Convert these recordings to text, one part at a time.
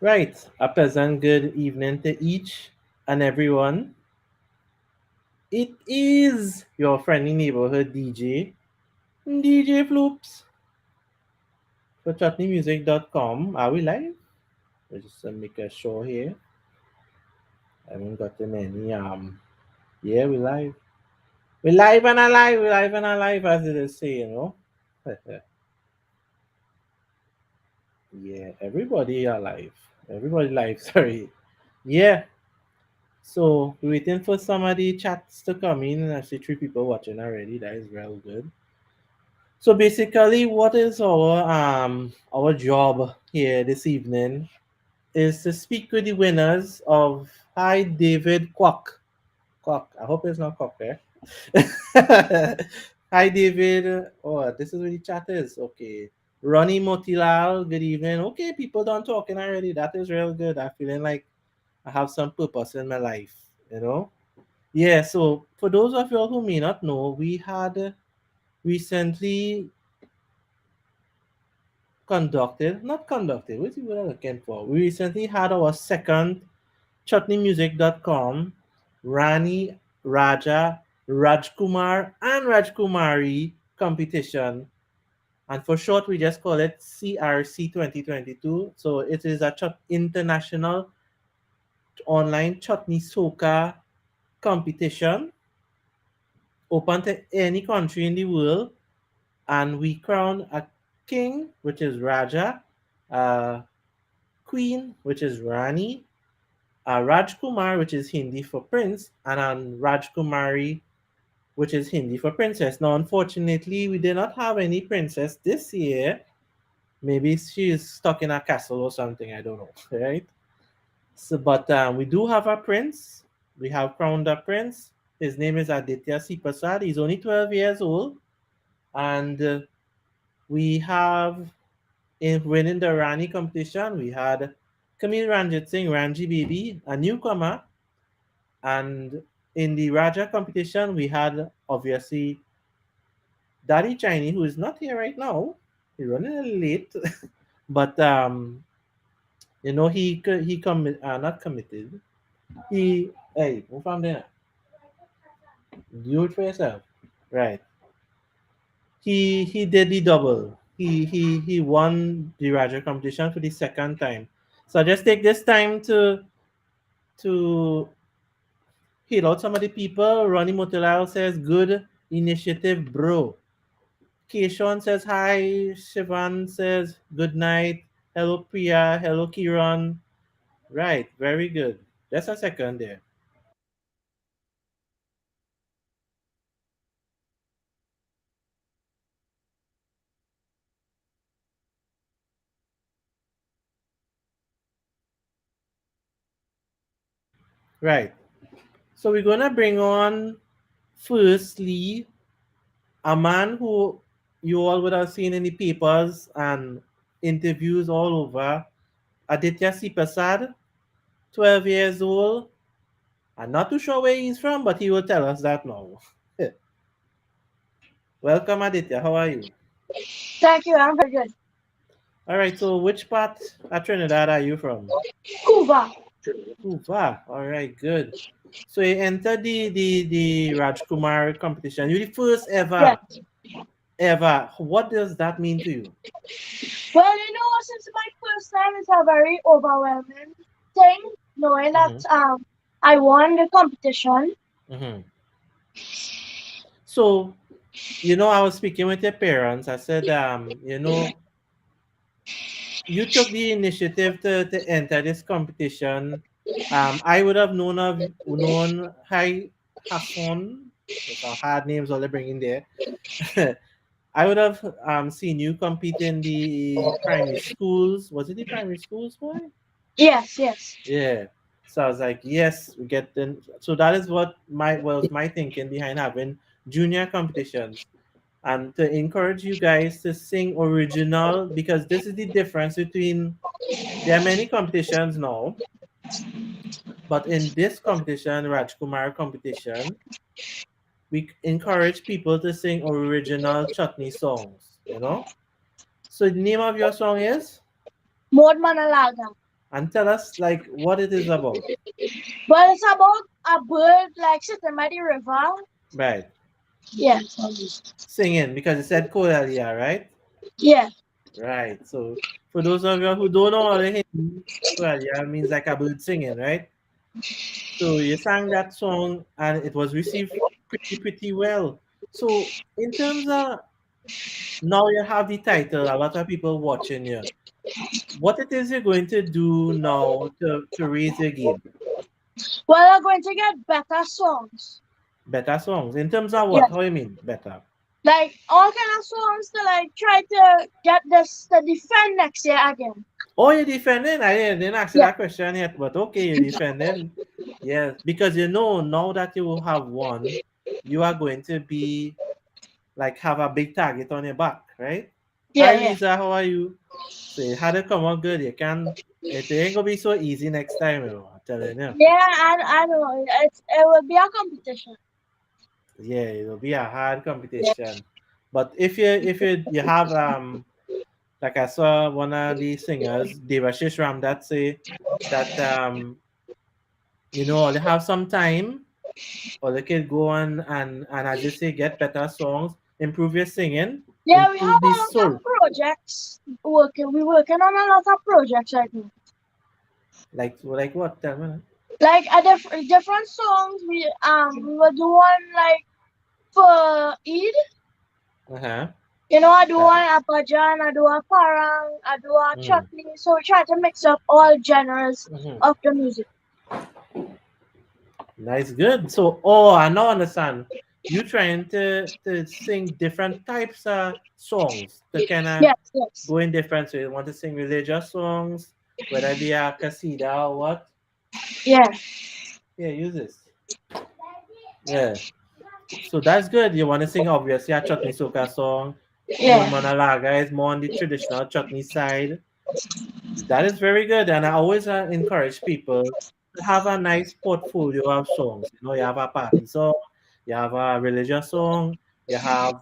Right, a pleasant good evening to each and everyone. It is your friendly neighborhood DJ Floops for chutneymusic.com. Are we live? Let's just make a show here. I haven't gotten any. Yeah, we live. We live and alive. We live and alive, as it is say. Yeah, everybody alive. Everybody live. Sorry. Yeah. So we're waiting for some of the chats to come in. I see three people watching already. That is real good. So basically, what is our job here this evening is to speak with the winners of Hi David Quack. Quack. I hope it's not Quack there. Hi David. Oh, this is where the chat is. Okay. Ronnie Motilal, good evening. Okay, people done talking already. That is real good. I'm feeling like I have some purpose in my life. Yeah, so for those of you all who may not know, we had recently not conducted, what's the word I'm looking for? We recently had our second chutneymusic.com Rani, Raja, Rajkumar, and Rajkumari competition. And for short, we just call it CRC 2022. So it is a international online chutney soca competition open to any country in the world, and we crown a king, which is Raja, a queen, which is Rani, a Rajkumar, which is Hindi for prince, and a Rajkumari, which is Hindi for princess. Now, unfortunately, we did not have any princess this year. Maybe she is stuck in a castle or something. I don't know, right? So, but we do have a prince. We have crowned a prince. His name is Aditya Sipasad. He's only 12 years old, and we have in winning the Rani competition, we had Camille Ranjit Singh, Ranji Baby, a newcomer. And in the Raja competition, we had obviously Daddy Chinese, who is not here right now. He's running a little late, but not committed. Hey, move from there. Do it for yourself, right? He did the double. He won the Raja competition for the second time. So I just take this time to hail out some of the people. Ronnie Motilal says, "Good initiative, bro." Keishon says hi. Shivan says good night. Hello Priya. Hello Kiran. Right, very good. Just a second there. Right. So we're gonna bring on firstly a man who you all would have seen in the papers and interviews all over. Aditya Sipasad, 12 years old. I'm not too sure where he's from, but he will tell us that now. Welcome, Aditya. How are you? Thank you. I'm very good. All right. So, which part of Trinidad are you from? Cuba. Uva. All right. Good. So you entered the Rajkumar competition. You're the first Yes. ever. What does that mean to you? Well, since my first time, it's a very overwhelming thing, knowing that Mm-hmm. I won the competition. Mm-hmm. So I was speaking with your parents. I said, you took the initiative to enter this competition. I would have known Hi Hassan. Some hard names all they bring in there. I would have seen you compete in the primary schools. Was it the primary schools, boy? Yes, yes. Yeah. So I was like, yes, we get them. So that is what my thinking behind having junior competitions and to encourage you guys to sing original because this is the difference between there are many competitions now, but in this competition, Rajkumar competition, we encourage people to sing original chutney songs. So the name of your song is More Manalaga. and tell us like what it is about. Well, it's about a bird like sitting by the river. Right. Yeah, Singing because you said Kodalia, right? yeah, Right. So for those of you who don't know what the Hindi Kodalia means like a bird singing, right? So you sang that song and it was received pretty well. So in terms of now you have the title, a lot of people watching you. What it is you're going to do now to raise your game? well, I'm going to get better songs. Better songs. In terms of Yeah, what? How you mean better? like all kind of songs to like try to get this to defend next year again. Oh, you're defending? I didn't ask you Yeah, that question yet, but okay, you're defending. Yes, because you know now that you have won, you are going to be like have a big target on your back, right? Hi yeah, yeah, Lisa, how are you? So you had to come on good. You can. It ain't gonna be so easy next time, you know. I'm telling you. yeah. I know it will be a competition. Yeah, it'll be a hard Yeah, competition. But if you have like I saw one of the singers, Devashish Ramdat say that all they have some time or they can go on and as you say get better songs, improve your singing, yeah. We have improve the a lot of soul. projects working. We're working on a lot of projects right now. Like what? Tell me. Like a different songs. We will do one like for Eid. Uh-huh. You know, I do That, one a bhajan, I do a parang, I do a mm, chutney. So we try to mix up all genres hmm. of the music. Nice, good. So, oh, I now understand. You trying to sing different types of songs to kind of Yes, yes. go in different. So you want to sing religious songs, whether it be a kasida or what? Yeah, Yeah, use this. Yeah. So that's good. You want to sing obviously a chutney soca song. More yeah. Manalaga is more on the traditional chutney side. That is very good, and I always encourage people to have a nice portfolio of songs. You have a party song, you have a religious song, you have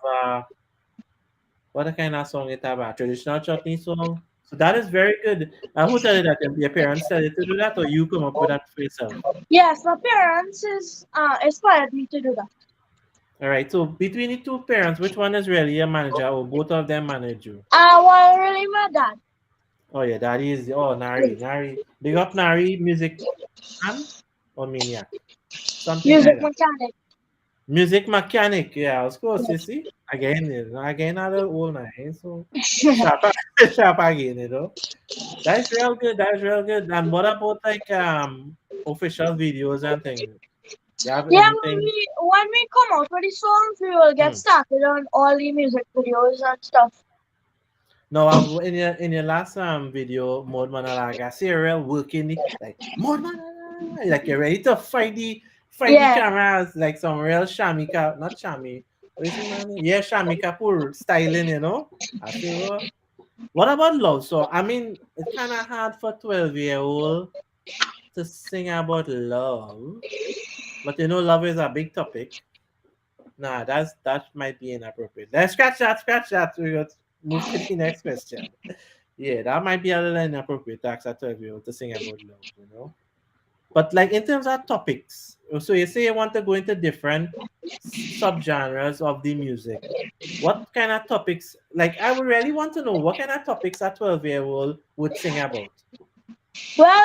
what kind of song it have a traditional chutney song. So that is very good. Who tell you that? Your parents tell you to do that, or you come up with that for yourself? Yes, my parents is inspired me to do that. All right. So between the two parents, which one is really a manager, or both of them manage you? Well, really my dad. Oh yeah, daddy is Nari. Big up Nari, music man or maniac, something Music like that. mechanic. Music mechanic, yeah, of course, you see. Again, another old nine, so sharp, sharp again, That's real good, that's real good. And what about like official videos and things? You have Yeah, anything? when we come out with the songs, we will get Hmm. started on all the music videos and stuff. No, in your last video, Mod Manalaga, see a real working like Mod Manalaga, like you're ready to fight the Yeah, cameras like some real Shamika, not Shami. What is his man? Yeah, Shami Kapoor styling, I say, well, what about love? So I mean, it's kind of hard for 12-year-old to sing about love, but love is a big topic. Nah, that might be inappropriate. Let's scratch that. We got move to the next question. Yeah, that might be a little inappropriate to ask a 12-year-old to sing about love. But like in terms of topics, so you say you want to go into different subgenres of the music. What kind of topics? Like I would really want to know what kind of topics a 12-year-old would sing about. well,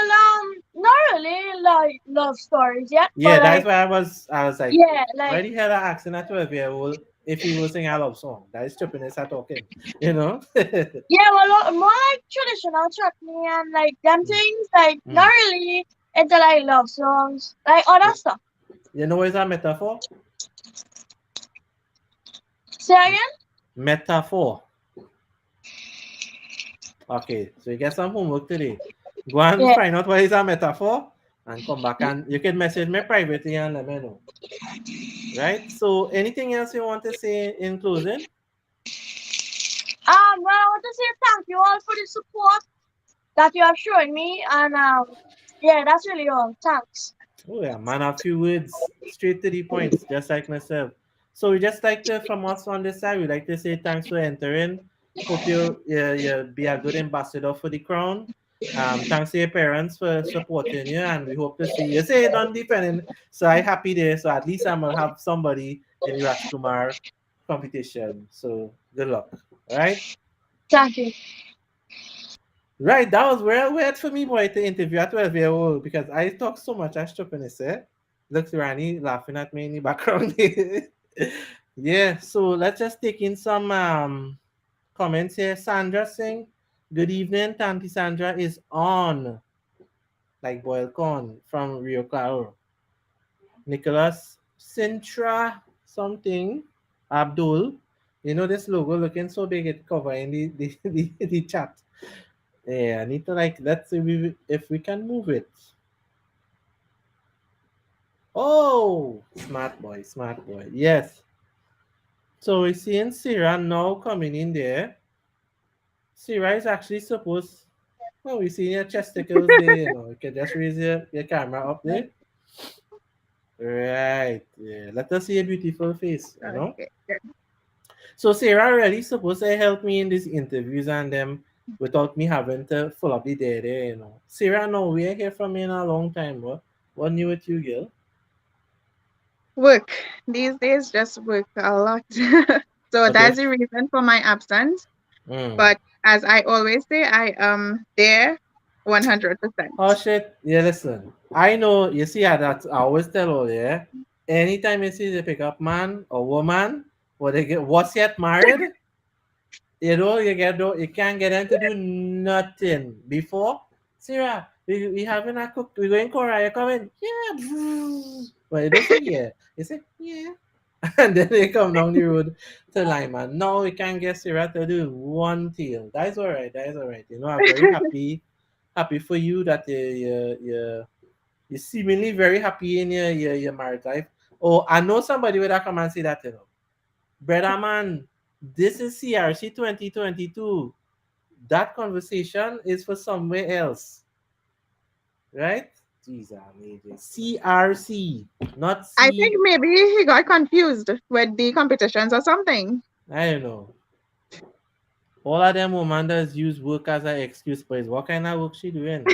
not really like love stories yet, Yeah, but that's like, why I was like, yeah, why like, the hell are asking a 12-year-old if he will sing a love song? That is stupidness at talking, yeah, well, more like traditional chutney and like them Mm, things, like not mm. really into like love songs, like other You, stuff. you know what's a metaphor? Say again? Metaphor. Okay, so you get some homework today. Go and Yeah. find out what is a metaphor and come back and you can message me privately and let me know. Right? So anything else you want to say in closing? Well, I want to say thank you all for the support that you have shown me, and yeah, that's really all. Thanks. Oh yeah, man, a few words straight to the points, just like myself. So we just like to from us on this side, we like to say thanks for entering. Hope you be a good ambassador for the crown. Thanks to your parents for supporting you, and we hope to see you. Say it on defending, so I happy there. So at least I'm gonna have somebody in the Rajkumar competition. So good luck. All right. Thank you. Right, that was real weird for me, boy, to interview a 12-year-old because I talk so much as stupidness, eh? Looks Rani laughing at me in the background. Yeah, so let's just take in some comments here. Sandra Singh, good evening. Tanti Sandra is on like boiled corn from Rio Claro. Nicholas Sintra something Abdul. You know this logo looking so big it covering the chat. Yeah, I need to like let's see if we can move it. Oh, smart boy, smart boy. Yes. So we're seeing Sarah now coming in there. Sarah is actually supposed. Oh, we see your chesticles there. You can just raise your camera up there. Right. Yeah. Let us see a beautiful face. Okay. So Sarah really supposed to help me in these interviews and them without me having to full up the day there. Sarah, no, we ain't hear from you in a long time. What new with you, girl? Work. These days, just work a lot. So Okay. that's the reason for my absence. Mm. But as I always say, I am there 100%. Oh shit. Yeah, listen. I know you see how that I always tell all yeah. Anytime you see the pickup man or woman or they get what's yet married, you can't get them to do nothing. Before, Sarah, we having a cook we going Cora, you coming? Yeah. But you don't say yeah. You say yeah. And then they come down the road to Lyman. No, we can't get Sarah to do one tail. That is alright, that is alright. I'm very happy for you that you're seemingly very happy in your married life. Oh, I know somebody would have come and say that. Brother man, this is CRC 2022. That conversation is for somewhere else. Right? Jeez, amazing. CRC, not I think C. maybe he got confused with the competitions or something. I don't know. All of them women does use work as an excuse, but what kind of work she doing?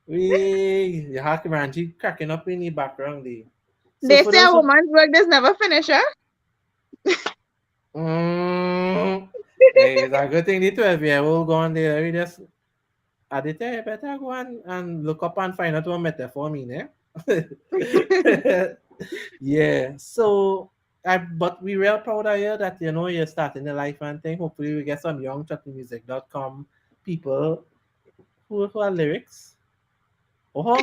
We Hakiranji cracking up in the background there. So They for say a those who woman's work is never finished, huh? mm, hey, it's a good thing the 12-year-old go on there. We just Aditya, you better go and look up and find out what metaphor mean, eh? Yeah. So but we real proud of you that you're starting the life and thing. Hopefully we get some young music.com people who are lyrics. Oh,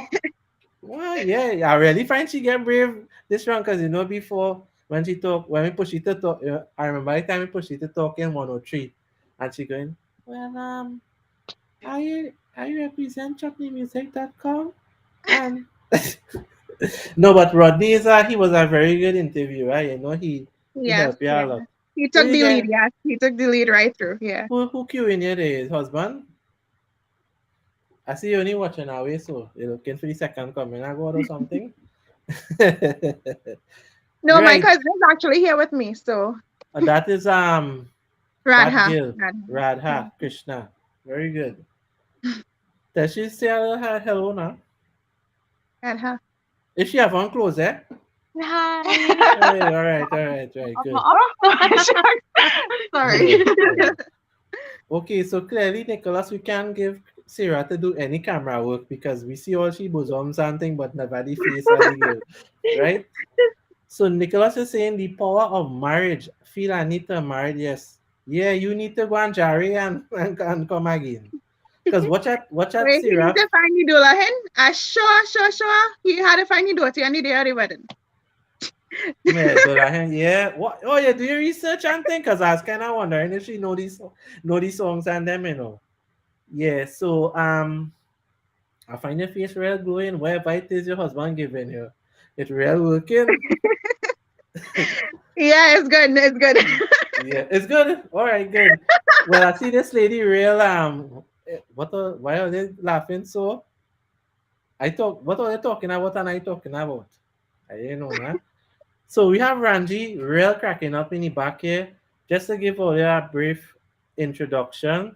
well, yeah, I really find she get brave this round because before when we push it to talk, I remember the time we push it to talk in 103, and she going, well, I represent chutneymusic.com, and no, but Rodney he was a very good interviewer. He Yes, helped you a yeah. lot. He Who took you the lead, get? yes. He took the lead right through, yeah. Who queuing you there? His husband? I see you only watching away, so you're looking for the second coming. I go or something. No, my Right. cousin is actually here with me, so That is that Radha. girl, Radha. Yeah, Radha Krishna. Very good. Does she say her hello now? Radha. Is she have on clothes, eh? Hi. Hey, all right, good. Sorry. Alright. Okay, so clearly, Nicholas, we can't give Sarah to do any camera work because we see all she bosoms and thing, but never the face of the girl, right? So Nicholas is saying the power of marriage. Feel I need to marry, yes. Yeah, you need to go and Jerry and come again. Because watch at Wait, he need Sarah. to find the Dulahan. Sure. He had to find the daughter on the day of the wedding. Yeah, Dolahan, yeah. What? Oh, yeah. Do your research and thing? Cause I was kind of wondering if she know these songs and them. Yeah. So I find your face real glowing. Whatever it is your husband giving you, it's real working. Yeah, it's good. It's good. Yeah, it's good. All right, good. Well, I see this lady real why are they laughing so? What are they talking about and I talking about? I didn't know that. So we have Ranji real cracking up in the back here. Just to give all you a brief introduction.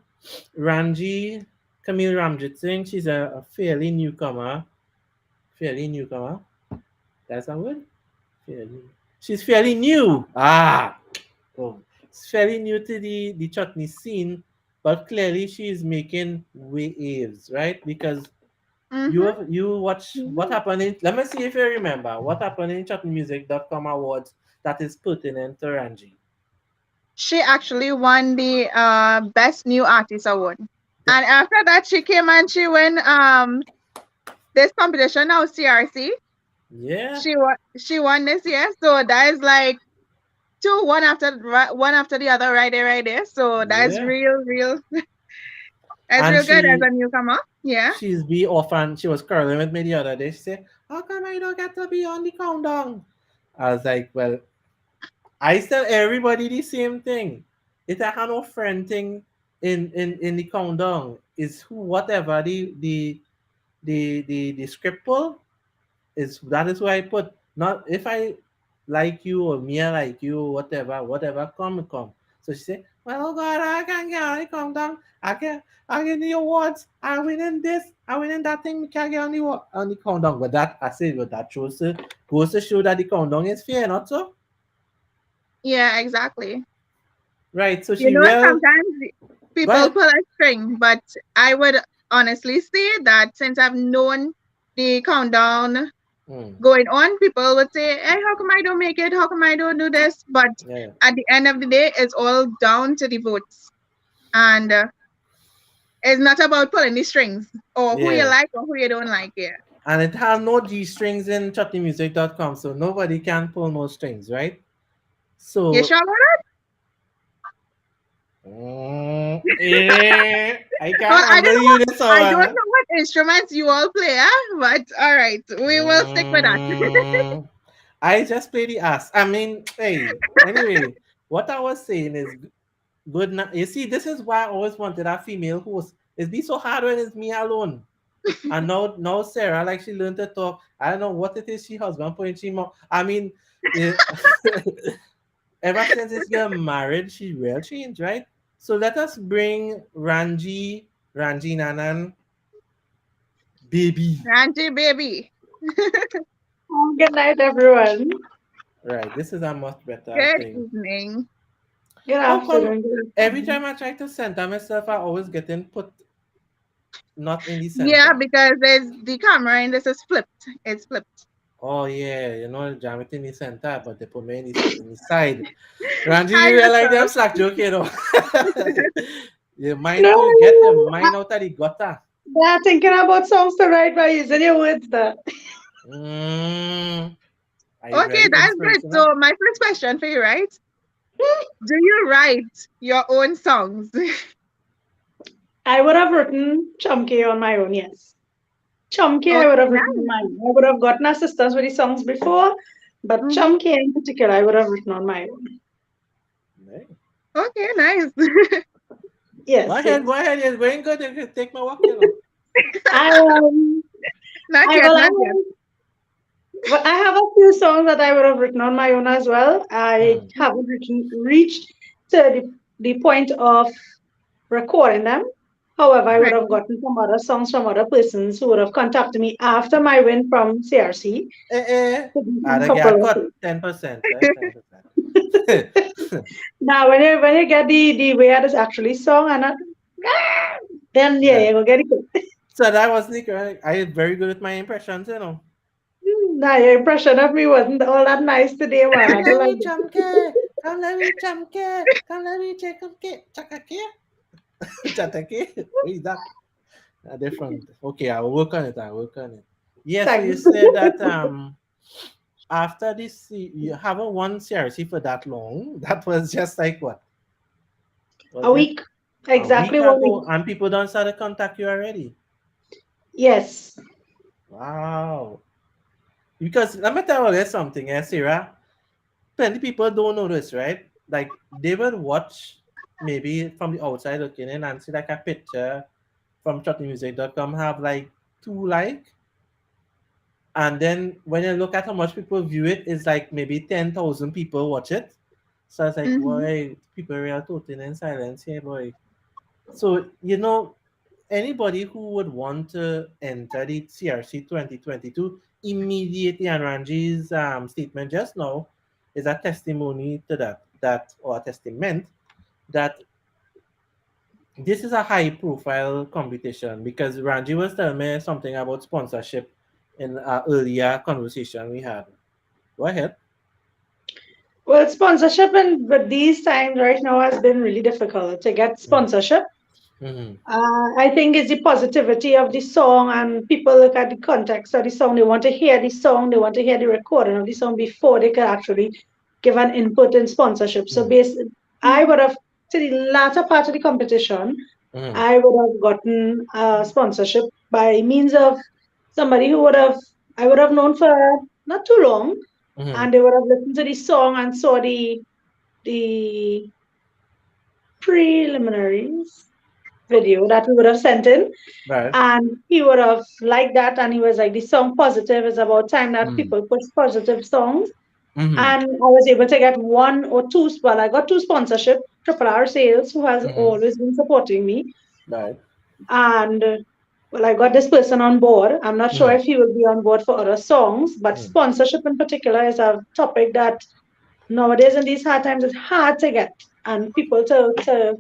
Ranji Camille Ramjit Singh. She's a fairly newcomer. Fairly newcomer. That's a word. Fairly. She's fairly new. Oh, she's fairly new to the chutney scene, but clearly she's making waves, right? Because Mm-hmm. you watch what Mhm. happened in. Let me see if you remember what happened in chutneymusic.com awards that is pertinent to Ranji. She actually won the best new artist award. The, And after that, she came and she won this competition now, CRC. yeah, She won this year, so that is like two, one after the other, right there. So that's yeah, real, that's and real good as she a newcomer. Yeah, she's be often she was curling with me the other day. She said, "How come I don't get to be on the countdown?" I was like, "Well, I tell everybody the same thing. It's a kind of friend thing in the countdown. Is who whatever the script pull is that is why I put not if I like you or me I like you whatever come. So she said, well oh God I can't get on the countdown. I get the awards. I win in this. I win in that thing. We can't get on the countdown. But that I said, but that goes to show that the countdown is fair, not so yeah, exactly. right. So You she know, real sometimes go people ahead. pull a string, but I would honestly say that since I've known the countdown Mm, going on, people would say, "Hey, how come I don't make it? How come I don't do this?" But yeah, at the end of the day, it's all down to the votes, and it's not about pulling the strings or who you yeah. like or who you don't like. Yeah, And it has no G strings in chutneymusic.com, so nobody can pull no strings, right? you So sure about I that? Well, can't handle you this I don't one. know what instruments you all play, but all right, we will stick with that. Mm, I just play the ass. I mean, hey, anyway, what I was saying is good. You see, this is why I always wanted a female host. It's be so hard when it's me alone. And now Sarah, like she learned to talk. I don't know what it is she husband putting she mouth. I mean, eh, ever since this girl married, she real changed, right? So let us bring Ranji Nanan, baby. Ranji baby, Good night, everyone. Right, this is a much better good thing. evening. Good How come afternoon. Good every afternoon. time I try to center myself, I always getting put not in the Yeah, center? because there's the camera and this is flipped. It's flipped. Oh yeah, jam it in the center, but they put me in the side. Ranji, Hi, you realize them yourself. slack joke, you mind No, to get your mind out of the gutter. yeah, thinking about songs to write by using your words there. Mm, are you Okay, ready? that's good. Inspirational? So my first question for you, right? Do you write your own songs? I would have written Chumkey on my own, yes. Chumkey, I would Okay, have written on nice. my own. I would have gotten our sisters with the songs before, but Mm-hmm. Chumkey in particular, I would have written on my own. Right. Okay, nice. Yes, Go yes. ahead. It's going good. You can take my walk. I Not I yet, well, not yet. well, I have a few songs that I would have written on my own as well. I Hmm. haven't reached to the point of recording them. However, I would Right. have gotten some other songs from other persons who would have contacted me after my win from CRC Eh. to do some Ada get couple of cut things. 10%, right? 10%. Now, when you get the way it is actually sung and that, then yeah, Yeah. you go get it. So that was Nick, right? I am very good at my impressions. Now your impression of me wasn't all that nice today, man. Come I don't let like me it. chamke. Come let me chamke. Come let me check. Chakake. Chatake. Where is that? Different. Okay, I will work on it. Yeah, so you Thanks. said that after this you haven't won CRC for that long. That was just like what? A Was it week, a week exactly 1 week. ago? And people don't start to contact you already. Yes. Wow. Because let me tell you something, Sarah. Plenty people don't know this, right? Like they will watch maybe from the outside looking in and see like a picture from shortmusic.com have like two and then when you look at how much people view it, it's like maybe 10,000 people watch it. So it's like, Mm-hmm. boy, people are real totally in silence here, boy. So, anybody who would want to enter the CRC 2022 immediately, and Ranji's statement just now is a testimony to that or a testament that this is a high profile competition, because Ranji was telling me something about sponsorship in an earlier conversation we had. Go ahead. Well, sponsorship and but these times right now has been really difficult to get sponsorship. Mm-hmm. I think it's the positivity of the song, and people look at the context of the song. They want to hear the song, they want to hear the recording of the song before they can actually give an input in sponsorship. So, I would have, to the latter part of the competition, Mm-hmm. I would have gotten sponsorship by means of somebody who I would have known for not too long, Mm-hmm. and they would have listened to the song and saw the preliminaries video that we would have sent in, Right. and he would have liked that, and he was like, the song positive, is about time that Mm-hmm. people push positive songs. Mm-hmm. And I was able to get one or two, well, I got two sponsorship, Triple R Sales, who has Mm-hmm. always been supporting me. Right. And well, I got this person on board. I'm not sure Mm-hmm. if he will be on board for other songs, but sponsorship in particular is a topic that nowadays in these hard times it's hard to get, and people to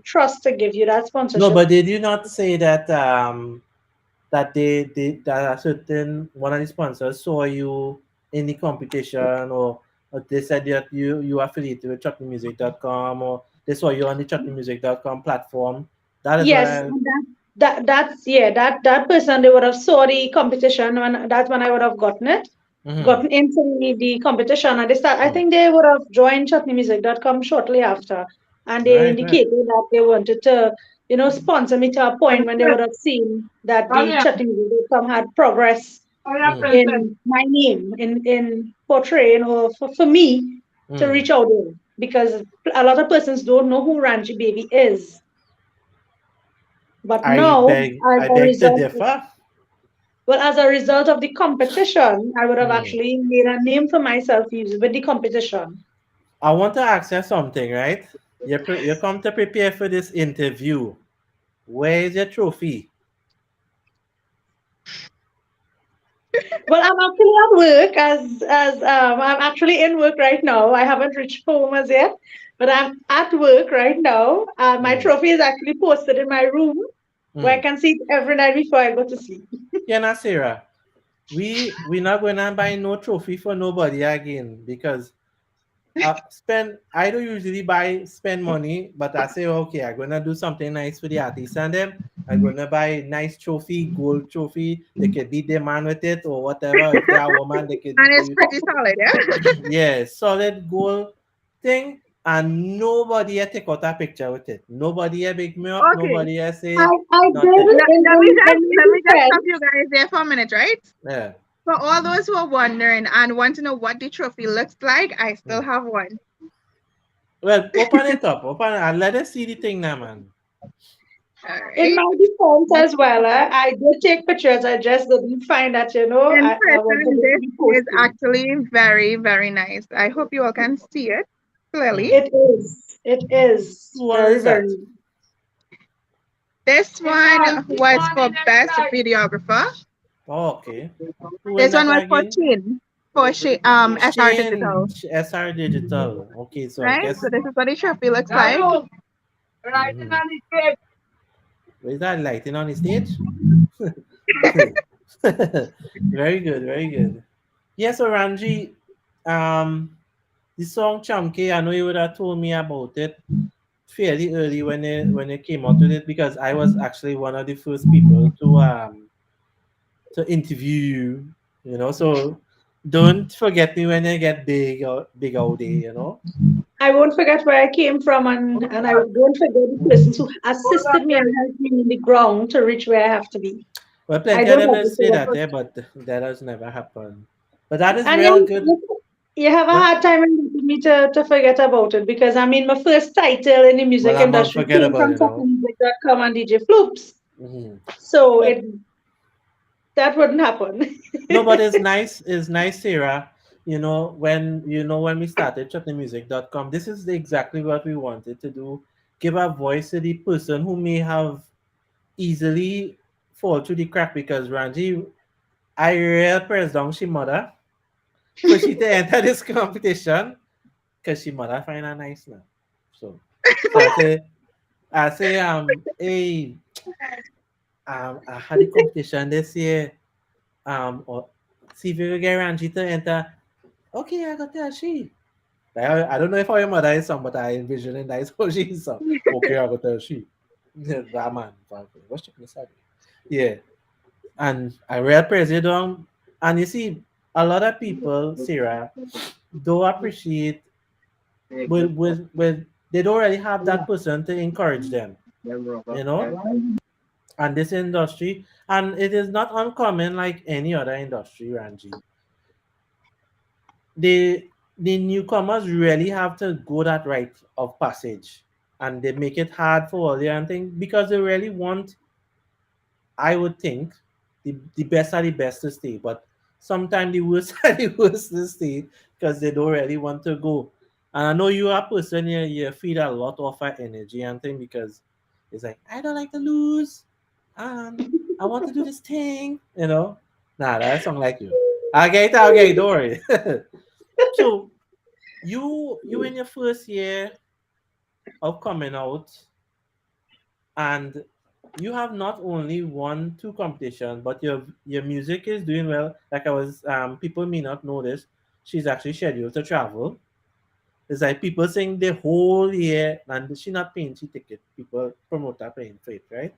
trust to give you that No, sponsorship. but did you not say that that that a certain one of the sponsors saw you in the competition, or they said that you affiliated with chutneymusic.com, or they saw you on the chutneymusic.com platform? That is what Yes, I. and that's yeah, that person, they would have saw the competition, when that's when I would have Mm-hmm. gotten into the competition, and I think they would have joined chutneymusic.com shortly after, and they Right. Right. indicated that they wanted to, sponsor me to a point when they would have seen that the chutneymusic.com had progress Mm. in my name, in portraying, or for me to Mm. reach out there, because a lot of persons don't know who Ranji Baby is. But now, as I a beg to result of, differ. well, as a result of the competition, I would have Mm. actually made a name for myself using with the competition. I want to ask you something, right? You come to prepare for this interview. Where is your trophy? Well, I'm actually at work, I'm actually in work right now. I haven't reached home as yet, but I'm at work right now. My Mm. trophy is actually posted in my room, where I Mm. can see it every night before I go to sleep. Yeah, now, Sarah, we not gonna buy no trophy for nobody again, because I don't usually spend money, but I say okay, I'm gonna do something nice for the artists and them. I'm gonna buy nice trophy, gold trophy. They could beat their man with it or whatever. If they are a woman, they could And it's do pretty solid, yeah? yeah, solid gold thing. And nobody had take out a picture with it. Nobody had big me up. Okay. Nobody had I, say I did nothing. Let me in just stop defense. you guys there for a minute, right? Yeah. For all those who are wondering and want to know what the trophy looks like, I still Mm. have one. Well, open it up, open it, and let us see the thing now, man. All In right. my defense as well, I did take pictures. I just didn't find that, In I wanted person, it to this be is posted. actually very, very nice. I hope you all can see it clearly. Mm. It is. It is Who one very, is that? very. This one was for best videographer. Oh, okay. Who in This one that was for again? Chin, SR Shane Digital, SR Digital. Okay, so I right? guess. So this is what the trophy looks like. Mhm. Is that lighting on the stage? Very good, very good. Yes, so Ranji, the song Chunky, I know you would have told me about it fairly early when it came out with it, because I was actually one of the first people to interview you, so don't forget me when I get big out there, I won't forget where I came from, and I won't forget the persons who assisted me and helped me in the ground to reach where I have to be. Well, I plenty of don't them have will to say forget. that, but that has never happened. But that is And real good. you have a Well, hard time in getting me to forget about it, because I mean, my first title in the well, music I'm industry came from unforgettable. TalkingMusic.com and DJ Floops. Hmm. So Well, that wouldn't happen. no, but it's nice, Sarah. When we started chutneymusic.com, this is exactly what we wanted to do. Give a voice to the person who may have easily fall through the crack because Ranji, I real press down she mother for she to enter this competition because she mother find her nice now. So, so I say hey I had the competition this year or see if you can get Ranji to enter. Okay, I got that she. Like, I don't know if our mother is some, but I envision it that's how she is some. Okay, I got that she. That man, what's your sorry? Yeah, and I read President, and you see, a lot of people, Sarah, do appreciate with they don't really have that person to encourage them, you know, and this industry, and it is not uncommon like any other industry, Ranji. The the newcomers really have to go that rite of passage, and they make it hard for all the other thing because they really want, I would think, the best are the best to stay, but sometimes the worst are the worst to stay because they don't really want to go. And I know you are a person, you feed a lot of our energy and thing because it's like, I don't like to lose. And I want to do this thing, you know. Nah, that sound like you. Okay, don't worry. So you in your first year of coming out, and you have not only won two competitions, but your music is doing well. Like I was, people may not know this. She's actually scheduled to travel. It's like people saying the whole year, and she not paying she ticket. People promoter paying for it, right?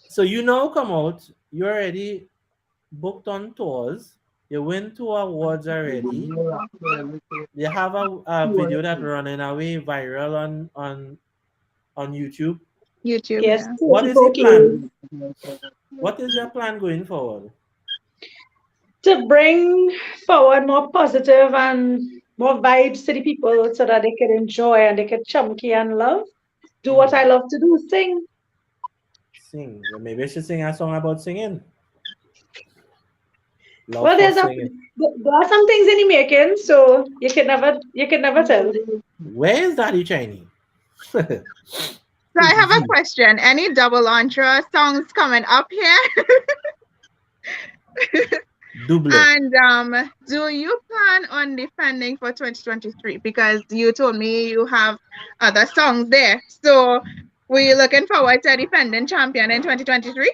So you now come out. You already booked on tours. You win two awards already. You have a video that running away viral on YouTube. YouTube, Yes, yeah. What is the 34K. plan? What is your plan going forward? To bring forward more positive and more vibes to the people so that they can enjoy and they can chunky and love. Do what I Hmm. love to do, sing. Sing. Well, maybe I should sing a song about singing. Love Well, for singing. there are some things in the making, so you can never tell. Where is Daddy Chinese? So I have a question. Any double entre songs coming up here? Double. And do you plan on defending for 2023? Because you told me you have other songs there. So were you looking forward to defending champion in 2023?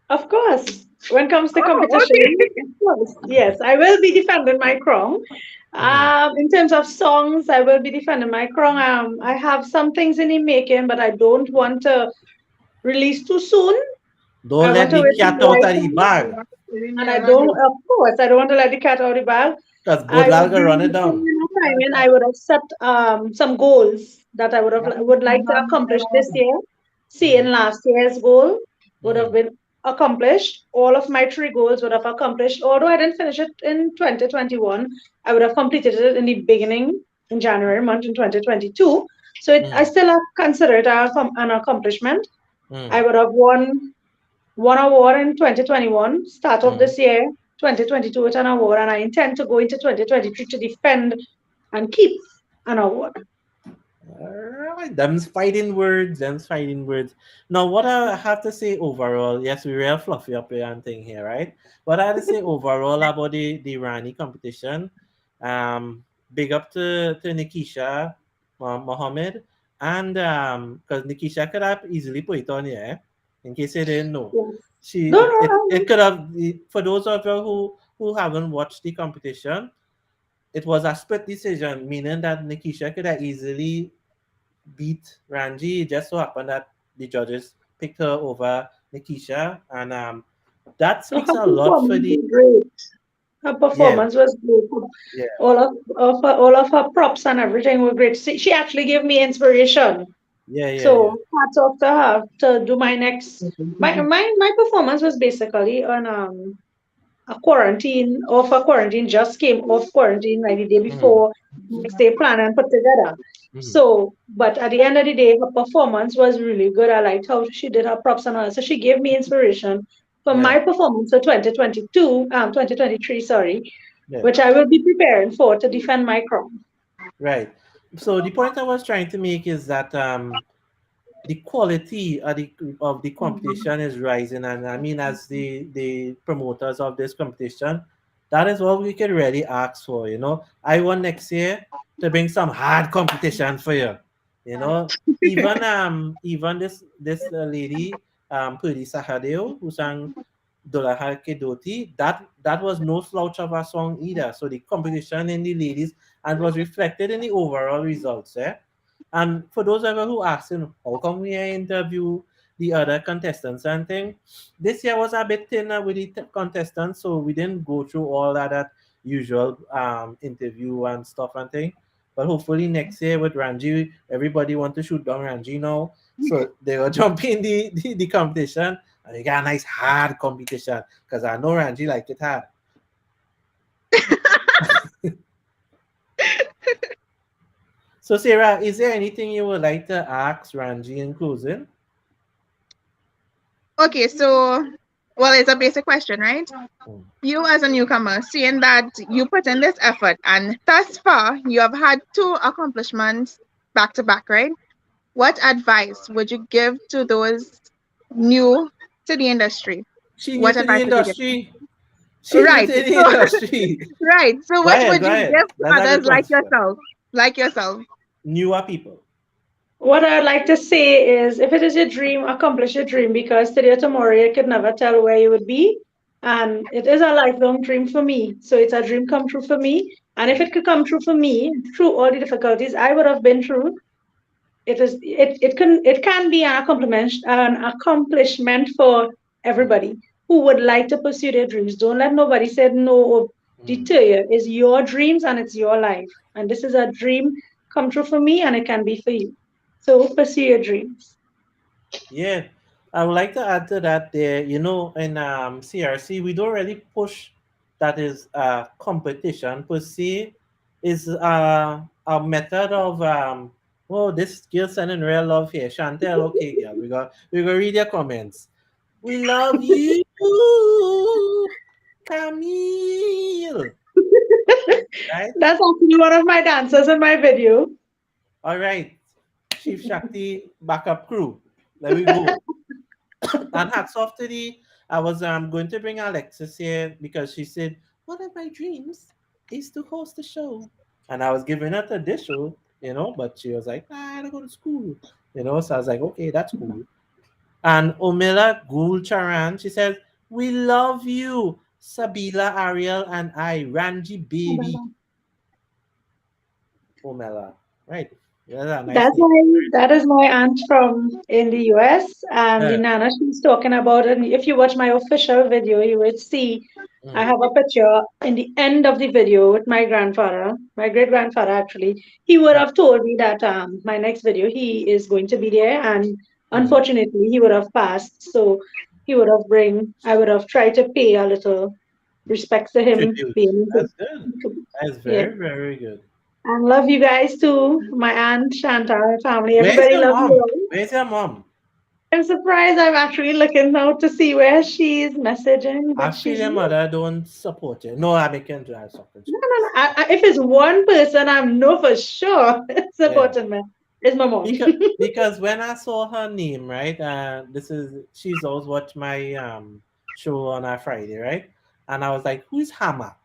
Of course. When it comes to Oh, competition, okay. of course, yes, I will be defending my crown. Mhm. In terms of songs, I will be defending my crown. I have some things in the making, but I don't want to release too soon. Don't I want let to the wait for cat the out right of the time. bag. And I don't, of course, I don't want to let the cat out of the bag. Because good I luck would be will run it releasing down. in a time and I would have set some goals that I would like to accomplish this year. Seeing Mhm. last year's goal would have Mhm. been accomplished. All of my three goals would have accomplished. Although I didn't finish it in 2021, I would have completed it in the beginning in January month in 2022. So I Mhm. still have considered an accomplishment. I Mhm. would have won award in 2021, start of Mhm. this year, 2022 with an award, and I intend to go into 2023 to defend and keep an award. Alright, them's fighting words, them's fighting words. Now, what I have to say overall, yes, we real fluffy up here and thing here, right? What I have to say overall about the Rani competition, big up to Nikisha Mohammed, and because Nikisha could have easily put it on here, in case you didn't know. Yes. She No, it, no, it, no. it could have, for those of you who haven't watched the competition, it was a split decision, meaning that Nikisha could have easily beat Ranji. It just so happened that the judges picked her over Nikisha, and that No, speaks her a lot for performance the was great. Her yeah, performance was great. yeah, All of her props and everything were great. She actually gave me inspiration. yeah. So hats off to her to do my next. My performance was basically on a quarantine, just came off quarantine like the day Mm, before, next day plan and put together. mm, So, but at the end of the day, her performance was really good. I liked how she did her props and all that. So she gave me inspiration for yeah, my performance for 2022, 2023, sorry, yeah, which I will be preparing for to defend my crown. right. So the point I was trying to make is that the quality of the competition is rising, and I mean, as the promoters of this competition, that is what we can really ask for. I want next year to bring some hard competition for you. Even this lady, Puri Sahadeo, who sang Dolahar Kedoti, that was no slouch of a song either. So the competition in the ladies and was reflected in the overall results. And for those of you who asking, how come we interview the other contestants and thing, this year was a bit thinner with the contestants, so we didn't go through all that usual interview and stuff and thing. But hopefully next year with Ranji, everybody want to shoot down Ranji now, so they will jump in the competition and we got a nice hard competition because I know Ranji like it hard. So Sarah, is there anything you would like to ask Ranji in closing? Okay, so well, it's a basic question, right? Hmm. You as a newcomer, seeing that you put in this effort and thus far you have had two accomplishments back to back, right? What advice would you give to those new to the industry? She new What to the advice would you give them? industry. She new Right. to the So industry. right. So Go what ahead, would go you ahead. give to That's a good others like question. yourself? Like yourself. Newer people. What I'd like to say is, if it is your dream, accomplish your dream, because today or tomorrow you could never tell where you would be. And it is a lifelong dream for me. So it's a dream come true for me. And if it could come true for me through all the difficulties I would have been through, it can be an accomplishment for Mm, everybody who would like to pursue their dreams. Don't let nobody say no or mm. deter you. It's your dreams and it's your life. And this is a dream come true for me and it can be for you. So pursue your dreams. Yeah, I would like to add to that. There, in CRC, we don't really push that is competition per se. Is a method of oh, this girl sending real love here. Chantel, okay, girl, we go read your comments. We love you, Camille. Right? That's actually one of my dancers in my video. All right. Chief Shakti backup crew. There we go. And hats off to the. I was going to bring Alexis here because she said one of my dreams is to host a show, and I was giving her to this show, but she was like, I don't go to school, So I was like, okay, that's cool. And Omila Gul Charan, she says, we love you, Sabila Ariel and I, Ranji baby. Omela, right? That's a nice name. That is my aunt from in the US, and the Yeah. Nana she's talking about. And if you watch my official video, you would see I Mm, have a picture in the end of the video with my grandfather, my great grandfather actually. He would mm, have told me that my next video he is going to be there, and mm. unfortunately he would have passed. So he would have bring. I would have tried to pay a little respects to him Tribute. being. That's good. That's Yeah. very, very good. And love you guys too. My aunt, Shanta, her family, Where's everybody your love you mom? all. Where's your mom? I'm surprised. I'm actually looking now to see where she's messaging, I but feel she's your not. mother don't support you. No, I'm making drive something. No, no, no. If it's one person, I know for sure Yeah. supporting me. It's my mom. Because when I saw her name, right, she's always watched my show on a Friday, right? And I was like, who's Hammer?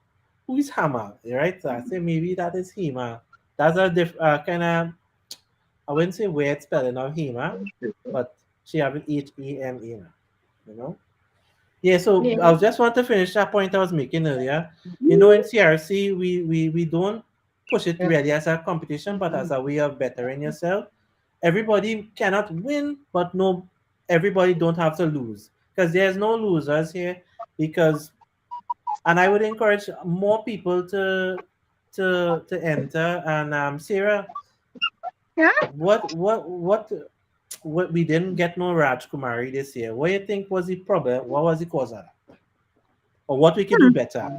Who is Hammer? Right? So I said maybe that is Hema. That's a kind of, I wouldn't say weird spelling of Hema, but she have an Hema, you know? Yeah, so Yeah. I was just want to finish that point I was making earlier. In CRC, we don't push it really as a competition, but as a way of bettering yourself. Everybody cannot win, but no, everybody don't have to lose because there's no losers here. Because, and I would encourage more people to enter. And Sarah, Yeah. what we didn't get no Raj Kumari this year. What do you think was the problem? What was the cause of that? Or what we could do Hmm. better?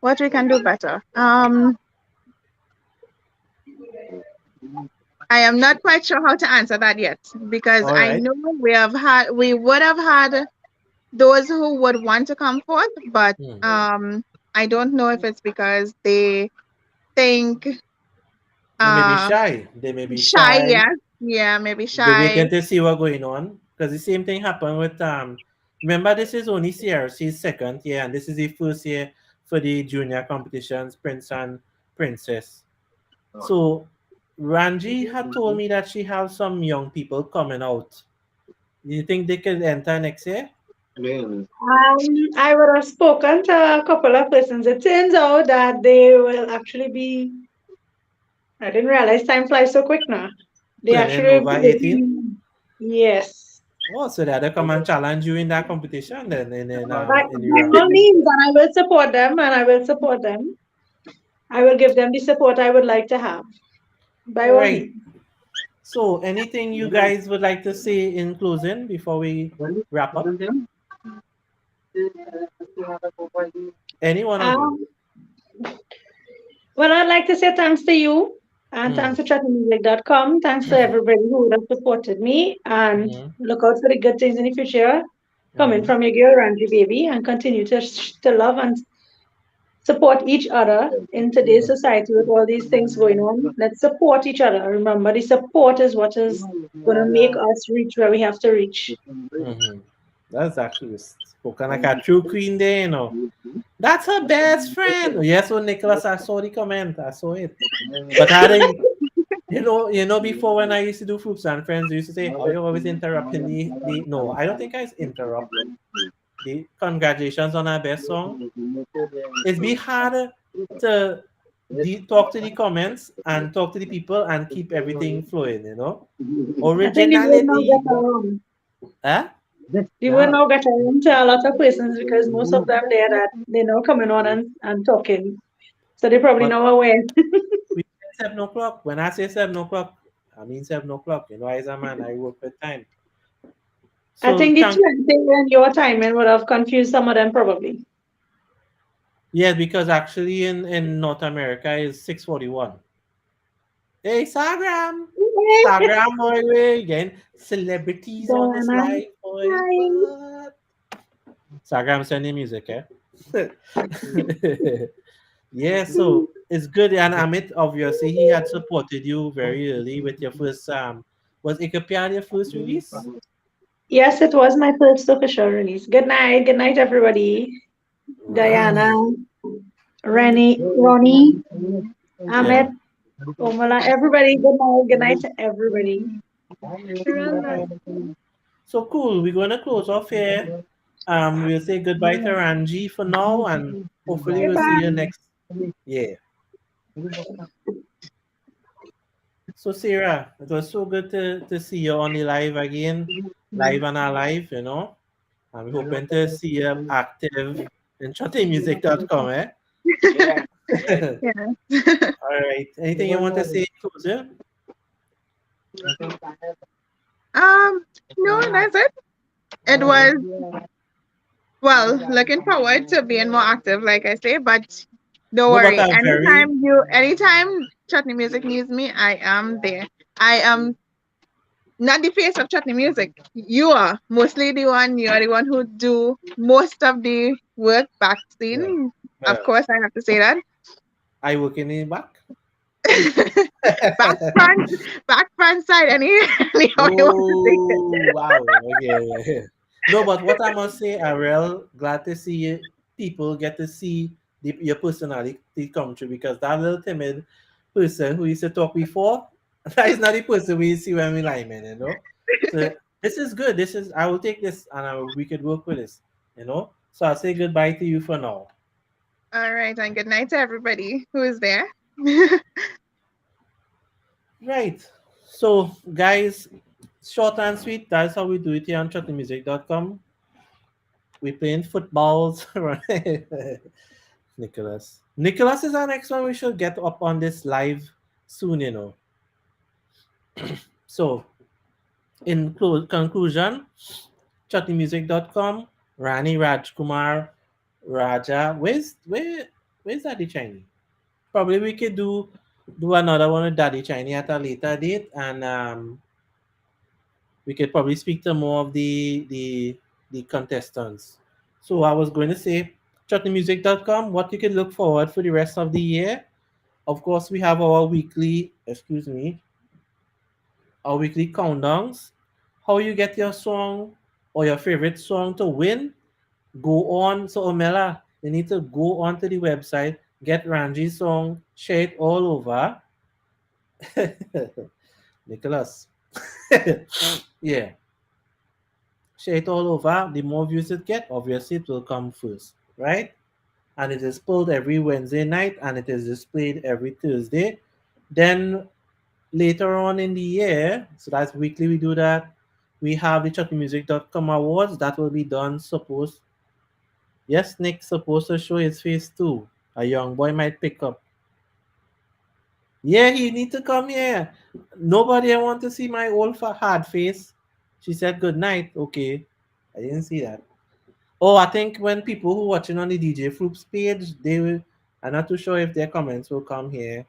What we can do better. I am not quite sure how to answer that yet because All I right. know we would have had those who would want to come forth, but Hmm. I don't know if it's because they think They may be uh shy. They may be shy, shy. yeah. Yeah, maybe They're shy. waiting to see what's going on because the same thing happened with Remember, this is only CRC's second year, and this is the first year for the junior competitions, Prince and Princess. So Ranji had told me that she has some young people coming out. Do you think they could enter next year? I would have spoken to a couple of persons. It turns out that they will actually be. I didn't realize time flies so quick now. They Playing actually over 18? be, yes. Oh, so they'll come and challenge you in that competition then in By Iraq. all means, and I will support them, and I will support them. I will give them the support I would like to have. By all Right. means. So anything you guys would like to say in closing before we wrap up? Any one of you? Um, well, I'd like to say thanks to you, and Hmm. thanks to chattingmusic.com. Thanks to everybody who would have supported me, and Mm-hmm. look out for the good things in the future coming Mm-hmm. from your girl, Randy Baby, and continue to love and support each other in today's society with all these things going on. Let's support each other. Remember, the support is what is going to make us reach where we have to reach. Mm-hmm. That's actually spoken like a true queen there, That's her best friend. Yes, so Nicholas, I saw the comment. I saw it. But how they, before when I used to do Foops and Friends, they used to say, "Oh, you're always interrupting the." No, I don't think I interrupt the congratulations on our best song. It's be harder to talk to the comments and talk to the people and keep everything flowing. I think the word now Originality. get around. Huh? The word now get around to a lot of persons because most of them there that they know coming on and talking. So they probably But know aware. we say 7 o'clock. When I say 7 o'clock, I mean 7 o'clock. As a man, I work with time. I So think the thank 20 and your timing would have confused some of them probably. yes, because actually in North America is 6:41. Hey, Instagram. Instagram boy, we again celebrities on this Diana, live boy. hi. What? Instagram sending music, eh? Yeah, so it's good. And Amit, obviously, he had supported you very early with your first was Ikapia your first release? Yes, it was my first official release. Good night. Good night, everybody. Diana, Right. Ronnie, Yeah. Ahmed, Omala, everybody. Good night. Good night to everybody. So cool. We're gonna close off here. We'll say goodbye to Ranji for now, and hopefully we'll see you Goodbye. next year. So Sarah, it was so good to see you on the live again, live on our live. I'm hoping to see you active in shortymusic.com, eh? Yeah. All right. Anything you want to say in closing? Um, no, that's it. It was well, looking forward to being more active, like I say, but don't No, but worry. I'm very Anytime Chutney Music needs me, I am there. I am not the face of Chutney Music. You are mostly you are the one who do most of the work back well, scene. Of well, course, I have to say that. I work in the back. back front, back front side, anyhow you want to take it. Oh wow. Okay. No, but what I must say, I'm real glad to see people get to see your personality come true because that little timid person who used to talk before, that is not the person we see when we lie, man. So this is good. I will take this and we could work with this. So I'll say goodbye to you for now. All right, and good night to everybody who is there. Right. So guys, short and sweet, that's how we do it here on shortlymusic.com. We playing footballs, right? Nicholas. Nicholas is our next one. We should get up on this live soon. So, in conclusion, chattymusic.com, Rani Rajkumar Raja. Where's Daddy Chinese? Probably we could do another one with Daddy Chinese at a later date, and we could probably speak to more of the contestants. So I was going to say chattymusic.com, what you can look forward for the rest of the year. Of course, we have our weekly, excuse me, our weekly countdowns. How you get your song or your favorite song to win? Go on. So Omela, you need to go onto the website, get Ranji's song, share it all over. Nicholas. Yeah. Share it all over. The more views it get, obviously it will come first, right? And it is pulled every Wednesday night and it is displayed every Thursday. Then later on in the year, so that's weekly we do that. We have the chutneymusic.com awards that will be done. Suppose, yes, Nick supposed to show his face too. A young boy might pick up. Yeah, he need to come here. Nobody want to see my old hard face. She said good night. Okay, I didn't see that. Oh, I think when people who watching on the DJ Floops page, they will. I'm not too sure if their comments will come here.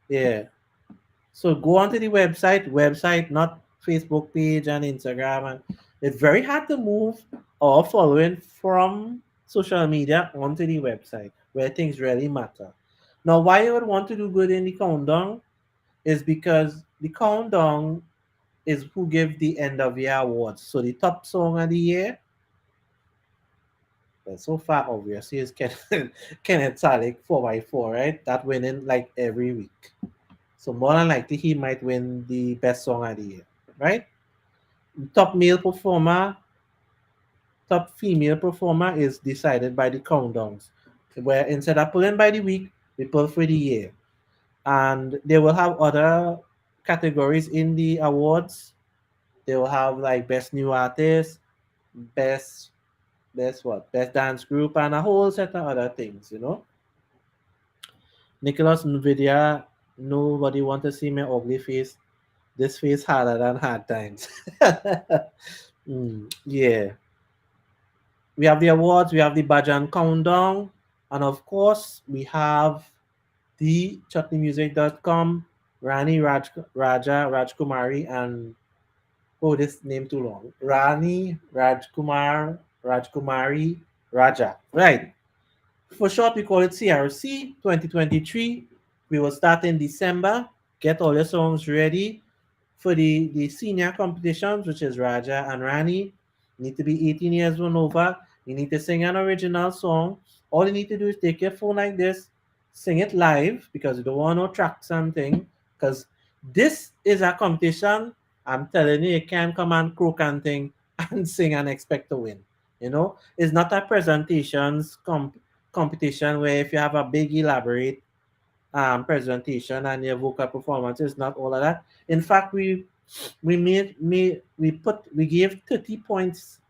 Yeah. So go onto the website, not Facebook page and Instagram. And it's very hard to move our following from social media onto the website where things really matter. Now, why you would want to do good in the countdown is because the countdown is who give the end of year awards. So the top song of the year, well, so far obviously is Kenneth Salick 4x4, right? That winning like every week. So more than likely he might win the best song of the year, right? Top male performer, top female performer is decided by the countdowns, where instead of pulling by the week, we pull for the year. And they will have other categories in the awards. They will have like best new artist, best best dance group, and a whole set of other things. Nicholas Nvidia, nobody want to see my ugly face. This face harder than hard times. Yeah. We have the awards, we have the Bajan countdown, and of course, we have the chutneymusic.com, Rani Raja Rajkumari, and oh, this name too long. Rani Rajkumari Raja. Right. For short, we call it CRC 2023. We will start in December. Get all your songs ready for the senior competitions, which is Raja and Rani. You need to be 18 years and over. You need to sing an original song. All you need to do is take your phone like this, sing it live because you don't want no track something. Because this is a competition. I'm telling you, you can't come and croak and thing and sing and expect to win. It's not a presentations competition where if you have a big elaborate presentation and your vocal performance is not all of that. In fact, we gave 30 points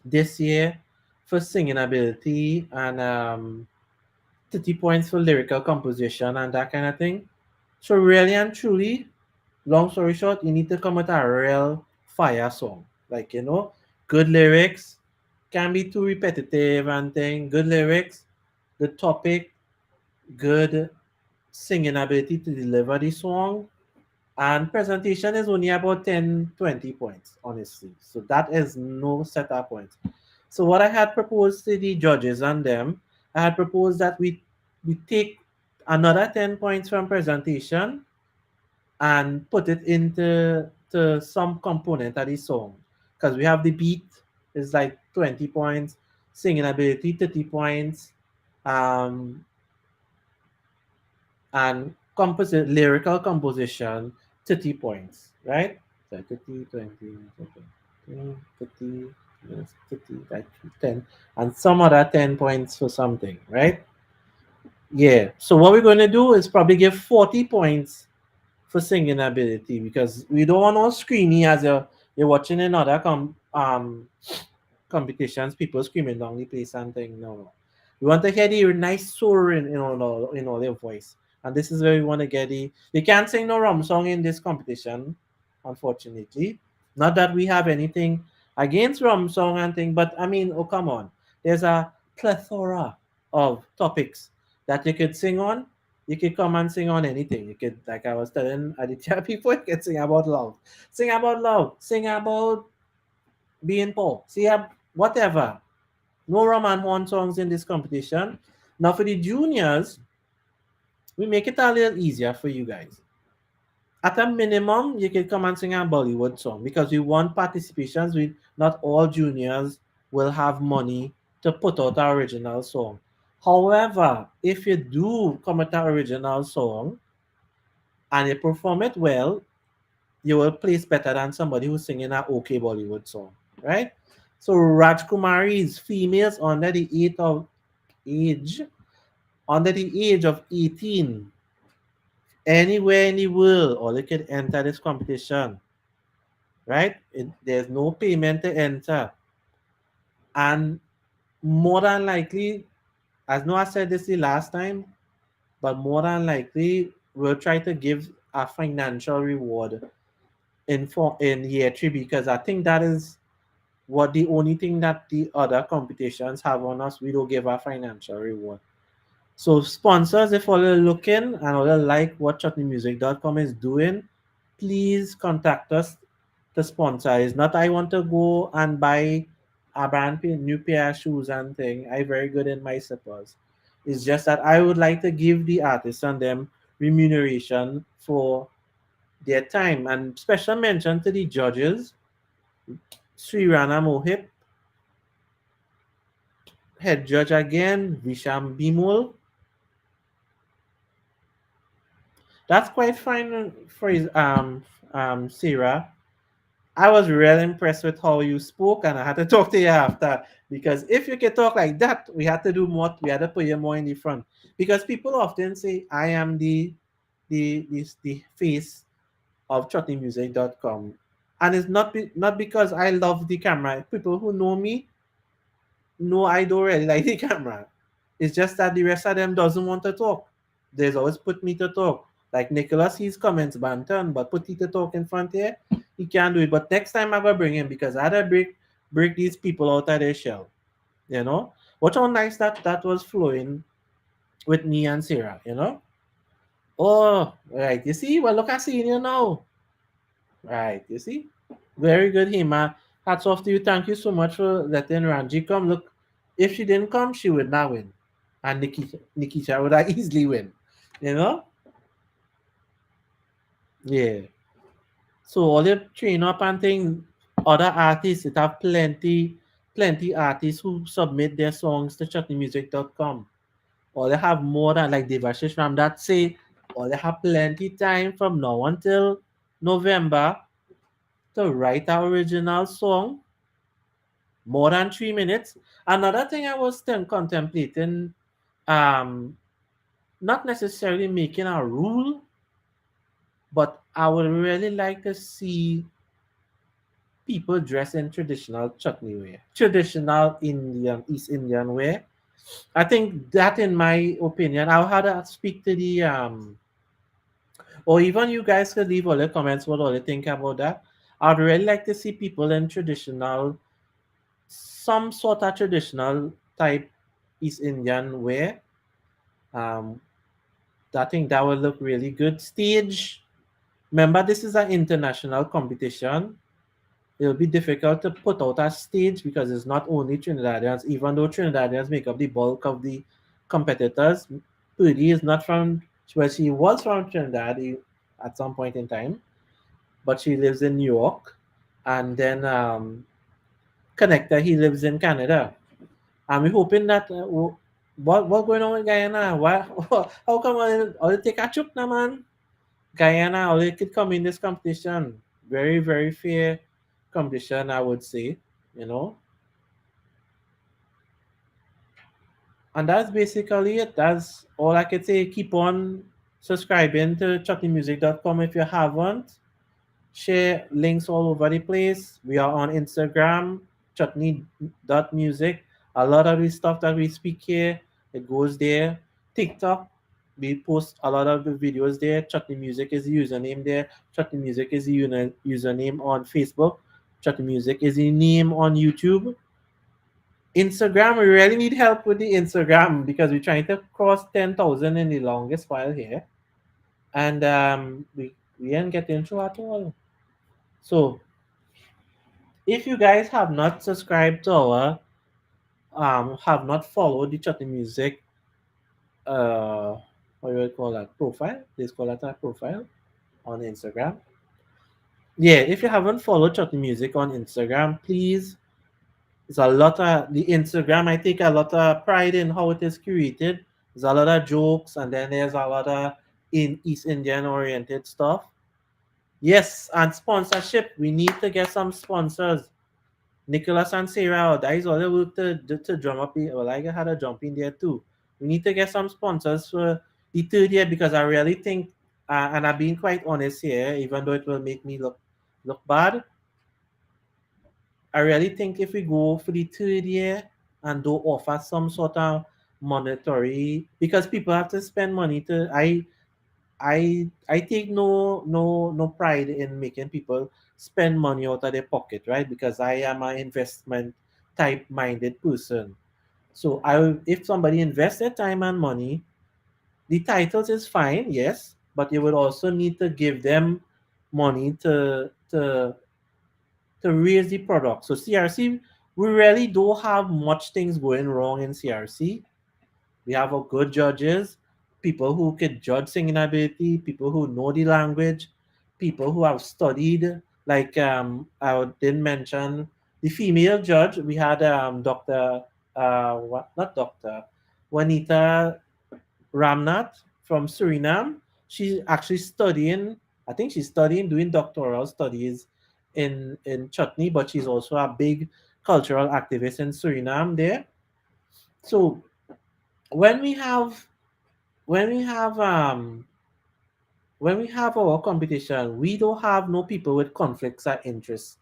this year for singing ability and 30 points for lyrical composition and that kind of thing. So really and truly, long story short, you need to come with a real fire song. Like, good lyrics, can be too repetitive and thing. Good lyrics, good topic, good singing ability to deliver the song, and presentation is only about 10-20 points, honestly. So that is no setup points. So what I had proposed to the judges and them, I had proposed that we take another 10 points from presentation and put it into some component of the song. Because we have the beat is like 20 points, singing ability 30 points, um, and lyrical composition 30 points, right? So 30, 20, 30, yes, 30, like 10, and some other 10 points for something, right? Yeah. So what we're going to do is probably give 40 points for singing ability because we don't want no screamy as you're watching another competitions, people screaming down the place and thing. No. We want to hear the nice soaring in all their voice. And this is where we want to get the you can't sing no rum song in this competition, unfortunately. Not that we have anything against rum song and thing, but I mean, oh come on. There's a plethora of topics that you could sing on. You could come and sing on anything. You could, like I was telling Aditya people, you could sing about love. Sing about love. Sing about being poor. See, whatever. No Roman horn songs in this competition. Now for the juniors, we make it a little easier for you guys. At a minimum, you can come and sing a Bollywood song because we want participations. We not all juniors will have money to put out our original song. However, if you do come with an original song and you perform it well, you will place better than somebody who's singing an okay Bollywood song, right? So Rajkumari's females age, under the age of 18, anywhere in the world, or they can enter this competition, right? There's no payment to enter. And more than likely, as Noah said this the last time, but more than likely, we'll try to give a financial reward in year three because I think that is what the only thing that the other competitions have on us. We don't give a financial reward. So sponsors, if all are looking and all like what chutneymusic.com is doing, please contact us to sponsor. It's not I want to go and buy a new pair of shoes and thing. I very good in my slippers. It's just that I would like to give the artists and them remuneration for their time. And special mention to the judges, Sri Rana Mohip, head judge again, Visham Bimol. That's quite fine for his Sarah. I was really impressed with how you spoke, and I had to talk to you after because if you can talk like that, we had to do more. We had to put you more in the front because people often say I am the face of chutneymusic.com, and it's not because I love the camera. People who know me know I don't really like the camera. It's just that the rest of them doesn't want to talk. There's always put me to talk. Like Nicholas, his comments banter, but put he to talk in front here, he can't do it. But next time I'm gonna bring him because I had to break these people out of their shell. You know? Watch how nice that was flowing with me and Sarah, you know? Oh, right. You see? Well, look, I see you now. Right, you see? Very good, Hima. Hats off to you. Thank you so much for letting Ranji come. Look, if she didn't come, she would not win. And Nikita would have easily win. You know? Yeah. So all the train up and things, other artists, it have plenty artists who submit their songs to chutneymusic.com. Or they have more than like Devashish from that say, or they have plenty time from now until November to write our original song more than 3 minutes. Another thing I was then contemplating, um, not necessarily making a rule, but I would really like to see people dress in traditional chutney wear, traditional Indian, East Indian wear. I think that, in my opinion, I'll have to speak to the or even you guys could leave all the comments what all you think about that. I'd really like to see people in traditional, some sort of traditional type East Indian wear. Um, I think that would look really good. Stage. Remember, this is an international competition. It'll be difficult to put out a stage because it's not only Trinidadians, even though Trinidadians make up the bulk of the competitors. Puri is not from, well, she was from Trinidad at some point in time, but she lives in New York. And then Connector, he lives in Canada. And we're hoping that what going on with Guyana? Why how come all they take a chup na man? Guyana all they could come in this competition. Very, very fair competition, I would say, you know. And that's basically it. That's all I could say. Keep on subscribing to chutneymusic.com if you haven't. Share links all over the place. We are on Instagram, chutney.music. A lot of the stuff that we speak here, it goes there. TikTok, we post a lot of the videos there. Chutney Music is the username there. Chutney Music is the username on Facebook. Chutney Music is the name on YouTube. Instagram, we really need help with the Instagram because we're trying to cross 10,000 in the longest while here. And we ain't getting through at all. So if you guys have not subscribed to our have not followed the Chutney Music what do you call that profile? Let's call that a profile. on Instagram. Yeah, if you haven't followed Chutney Music on Instagram, please. It's a lot of the Instagram. I take a lot of pride in how it is curated. There's a lot of jokes, and then there's a lot of in East Indian oriented stuff. Yes, and sponsorship. We need to get some sponsors. Nicholas and Sarah, that is all the work to drum up. Well, I had a jump in there too. We need to get some sponsors for the third year because I really think, and I'm being quite honest here, even though it will make me look bad. I really think if we go for the third year and do offer some sort of monetary, because people have to spend money to. I take no pride in making people spend money out of their pocket, right? Because I am an investment type minded person. So if somebody invests their time and money, the titles is fine, yes, but you would also need to give them money to raise the product. So CRC, we really don't have much things going wrong in CRC. We have a good judges, people who could judge singing ability, people who know the language, people who have studied. Like I didn't mention the female judge. We had Doctor what not Doctor Juanita Ramnath from Suriname. She's actually studying. I think she's studying doing doctoral studies in Chutney, but she's also a big cultural activist in Suriname there. So when we have when we have um when we have our competition, we don't have no people with conflicts of interest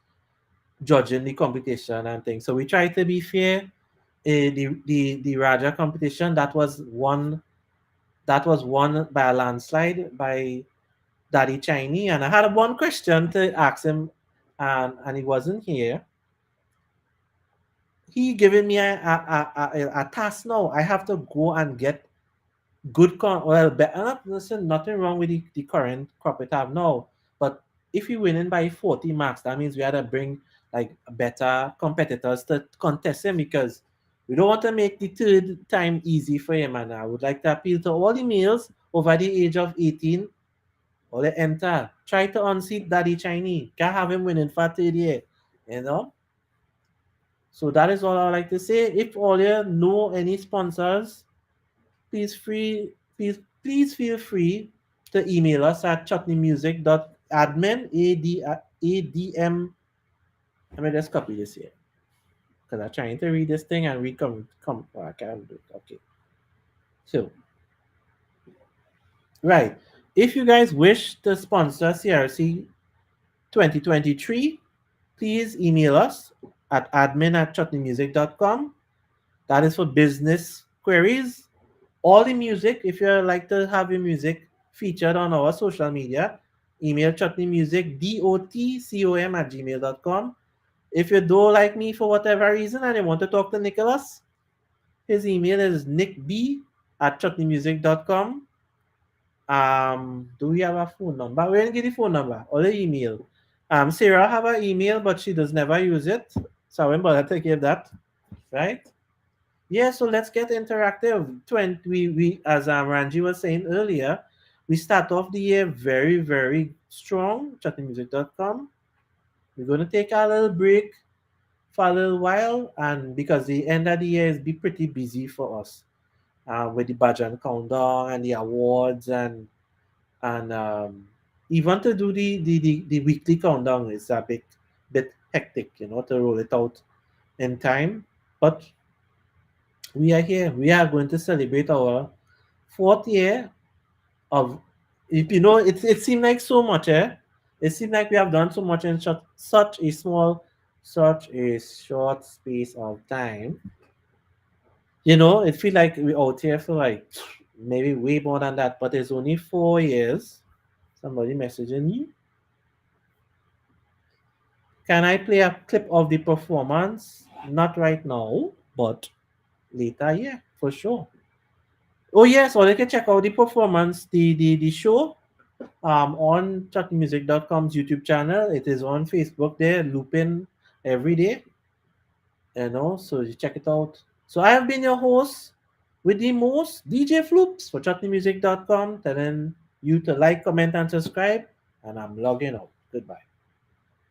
judging the competition and things. So we try to be fair. The Raja competition that was won by a landslide by Daddy Chinese, and I had one question to ask him, and he wasn't here. He given me a task now. I have to go and get well, better. Listen, nothing wrong with the current crop we have now. But if we winning by 40 marks, that means we had to bring like better competitors to contest him because we don't want to make the third time easy for him. And I would like to appeal to all the males over the age of 18 or they enter. Try to unseat Daddy Chinese. Can't have him winning for third year. You know? So that is all I would like to say. If all you know any sponsors, please feel free to email us at chutneymusic.admin adm. Let me just copy this here because I'm trying to read this thing and read come oh, I can't do it. Okay. So right. If you guys wish to sponsor CRC 2023, please email us at admin@chutneymusic.com. That is for business queries. All the music, if you like to have your music featured on our social media, email chutneymusic.dotcom@gmail.com. If you don't like me for whatever reason and you want to talk to Nicholas, his email is nickb@chutneymusic.com. Do we have a phone number? We're gonna get the phone number or the email. Sarah have an email, but she does never use it. So I won't bother to give that, right? Yeah, so let's get interactive. We as Ranji was saying earlier, we start off the year very, very strong. Chattingmusic.com. We're gonna take a little break for a little while, and because the end of the year is be pretty busy for us, with the Bajan countdown and the awards and even to do the weekly countdown is a bit hectic, to roll it out in time. But we are here. We are going to celebrate our fourth year of. If you know, it seemed like so much, eh? It seemed like we have done so much in such a short space of time. It feels like we're out here for like maybe way more than that, but it's only 4 years. Somebody messaging you. Can I play a clip of the performance? Not right now, but later, yeah, for sure. Oh yes, or you can check out the performance, the show on chatmusic.com's YouTube channel. It is on Facebook there, looping every day. So you check it out. So I have been your host with the most DJ Floops for chatmusic.com, telling you to like, comment, and subscribe. and I'm logging out. Goodbye.